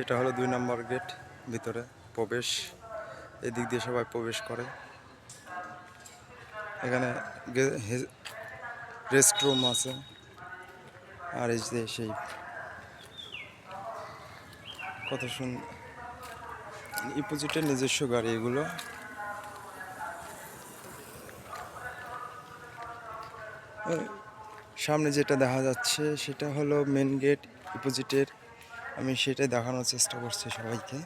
এটা হলো 2 নম্বর গেট ভিতরে প্রবেশ। এদিক দিয়ে সবাই প্রবেশ করে। এখানে রেস্টরুম আছে। আর এই যে সেই কত সুন্দর ইপোজিটের নিজস্ব গাড়ি এগুলো। সামনে যেটা দেখা যাচ্ছে সেটা হলো মেন গেট ইপোজিটের। আমি সেটাই দেখানোর চেষ্টা করছি সবাইকে।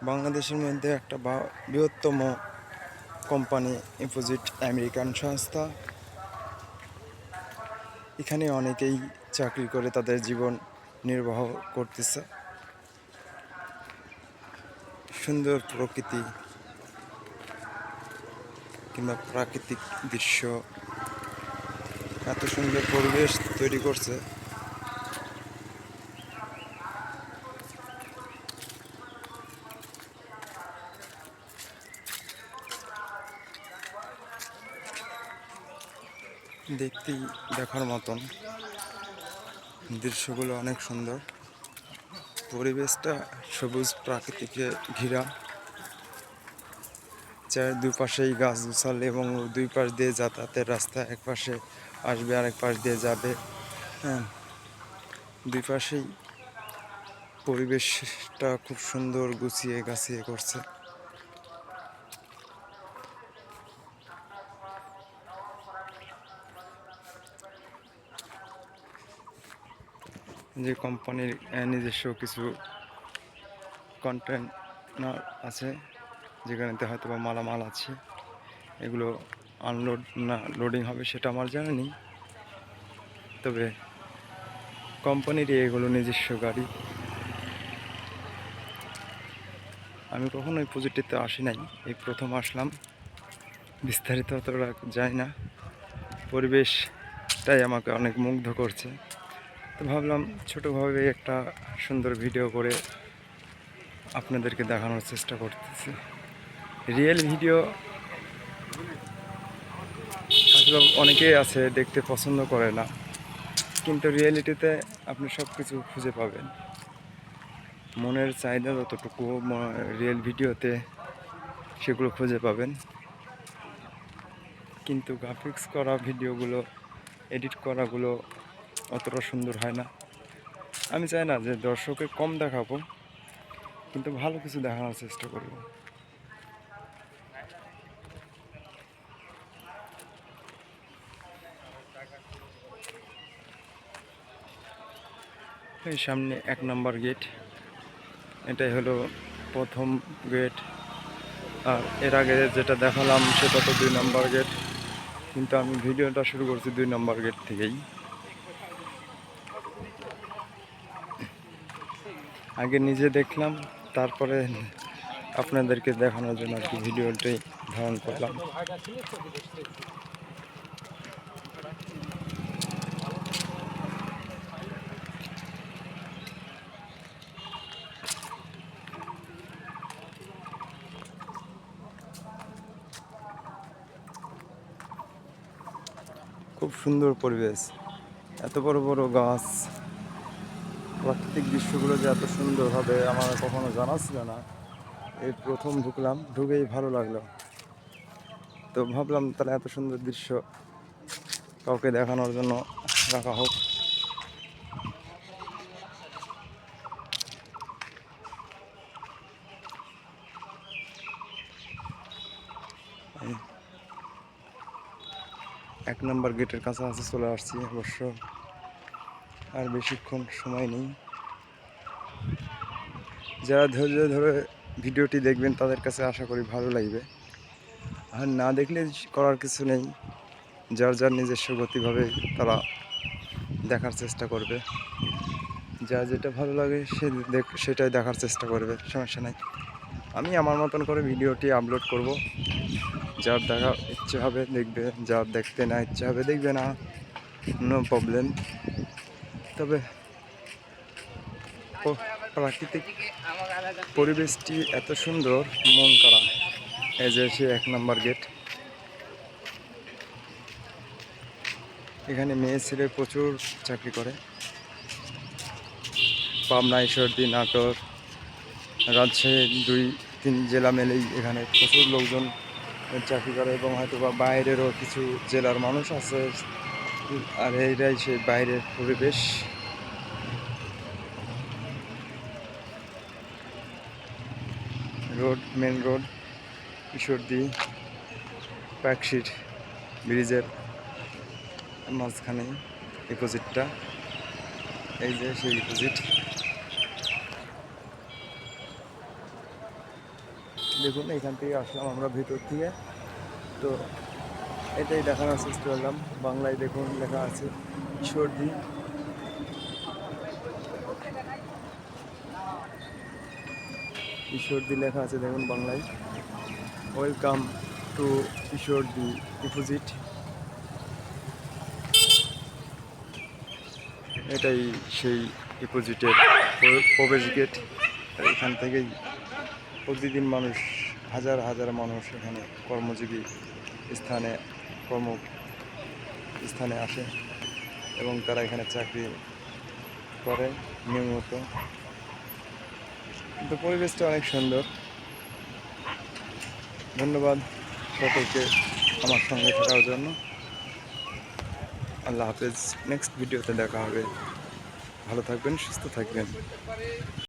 বাংলাদেশের মধ্যে একটা বৃহত্তম কোম্পানি ইপোজিট আমেরিকান সংস্থা। এখানে অনেকেই চাকরি করে তাদের জীবন নির্বাহ করতেছে। সুন্দর প্রকৃতি কিংবা প্রাকৃতিক দৃশ্য, এত সুন্দর পরিবেশ তৈরি করছে। দেখতেই দেখার মতন, দৃশ্যগুলো অনেক সুন্দর। পরিবেশটা সবুজ প্রাকৃতিকে ঘেরা, দুই পাশেই গাছ গোছাল এবং দুই পাশ দিয়ে যাতায়াতের রাস্তা, এক পাশে আসবে আরেক পাশ দিয়ে যাবে। হ্যাঁ, দুই পাশেই পরিবেশটা খুব সুন্দর গুছিয়ে গাছিয়ে করছে। যে কোম্পানির নিজস্ব কিছু কন্টেনার আছে, যেখানেতে হয়তো বা মালামাল আছে, এগুলো আনলোড না লোডিং হবে সেটা আমার জানা নেই। তবে কোম্পানিরই এগুলো নিজস্ব গাড়ি। আমি কখনো এই প্রজেক্টটিতে আসি নাই, এই প্রথম আসলাম। বিস্তারিত অতটা যায় না, পরিবেশটাই আমাকে অনেক মুগ্ধ করছে। তো ভাবলাম ছোটোভাবে একটা সুন্দর ভিডিও করে আপনাদেরকে দেখানোর চেষ্টা করতেছি। রিয়েল ভিডিও আসলে অনেকেই আছে দেখতে পছন্দ করে না, কিন্তু রিয়েলিটিতে আপনি সব কিছু খুঁজে পাবেন। মনের চাহিদা যতটুকু রিয়েল ভিডিওতে সেগুলো খুঁজে পাবেন। কিন্তু গ্রাফিক্স করা ভিডিওগুলো, এডিট করাগুলো অতটা সুন্দর হয় না। আমি চাই না যে দর্শকের কম দেখাবো, কিন্তু ভালো কিছু দেখানোর চেষ্টা করব। এই সামনে 1 নম্বর গেট, এটাই হলো প্রথম গেট। আর এর আগে যেটা দেখালাম সেটা তো 2 নম্বর গেট, কিন্তু আমি ভিডিওটা শুরু করছি 2 নম্বর গেট থেকেই। আগে নিজে দেখলাম, তারপরে আপনাদেরকে দেখানোর জন্য আর কি ভিডিওটি ধারণ করলাম। খুব সুন্দর পরিবেশ, এত বড় বড় গাছ, প্রাকৃতিক দৃশ্যগুলো যে এত সুন্দর হবে আমার কখনো জানা ছিল না। এই প্রথম ঢুকলাম, ঢুকেই ভালো লাগলো। তো ভাবলাম তাহলে এত সুন্দর দৃশ্য কাউকে দেখানোর জন্য রাখা হোক। এই 1 নম্বর গেটের কাছাকাছি চলে আসছি অবশ্য, আর বেশিক্ষণ সময় নেই। যারা ধৈর্য ধরে ভিডিওটি দেখবেন তাদের কাছে আশা করি ভালো লাগবে। আর না দেখলে করার কিছু নেই, যার যার নিজস্ব গতিভাবে তারা দেখার চেষ্টা করবে। যার যেটা ভালো লাগে সেটাই দেখার চেষ্টা করবে, সমস্যা নাই। আমি আমার মতন করে ভিডিওটি আপলোড করব। যার দেখা ইচ্ছে হবে দেখবে, যার দেখতে না ইচ্ছে হবে দেখবে না, নো প্রবলেম। তবে প্রাকৃতিক পরিবেশটি এত সুন্দর, মন করা। এই যে সে 1 নম্বর গেট, এখানে মেয়ে ছেলে প্রচুর চাকরি করে। পাবনা, ঈশ্বরদী, নাটোর, রাজশাহী 2-3 জেলা মিলেই এখানে প্রচুর লোকজন চাকরি করে এবং হয়তো বা বাইরেরও কিছু জেলার মানুষ আছে। আর এইটাই সেই বাইরের পরিবেশ। রোড, মেন রোড, ঈশ্বরদী পার্কশিট ব্রিজের মাঝখানে ডিপোজিটটা, এই যে সেই ডিপোজিট। দেখুন এখান থেকে আসলাম আমরা ভিতর থেকে, তো এটাই দেখানোর চেষ্টা করলাম। বাংলায় দেখুন লেখা আছে ঈশ্বরদী, ঈশ্বরদী লেখা আছে দেখুন বাংলায়। Welcome to Ishwardi deposit. এটাই সেই ডিপোজিটের প্রবেশ গেট। এখান থেকেই প্রতিদিন মানুষ, হাজার হাজার মানুষ এখানে কর্মজীবী কর্মস্থানে আসে এবং তারা এখানে চাকরি করে নিয়মিত। কিন্তু পরিবেশটা অনেক সুন্দর। ধন্যবাদ সকলকে আমার সঙ্গে থাকার জন্য। আল্লাহ হাফেজ। নেক্সট ভিডিওতে দেখা হবে। ভালো থাকবেন, সুস্থ থাকবেন।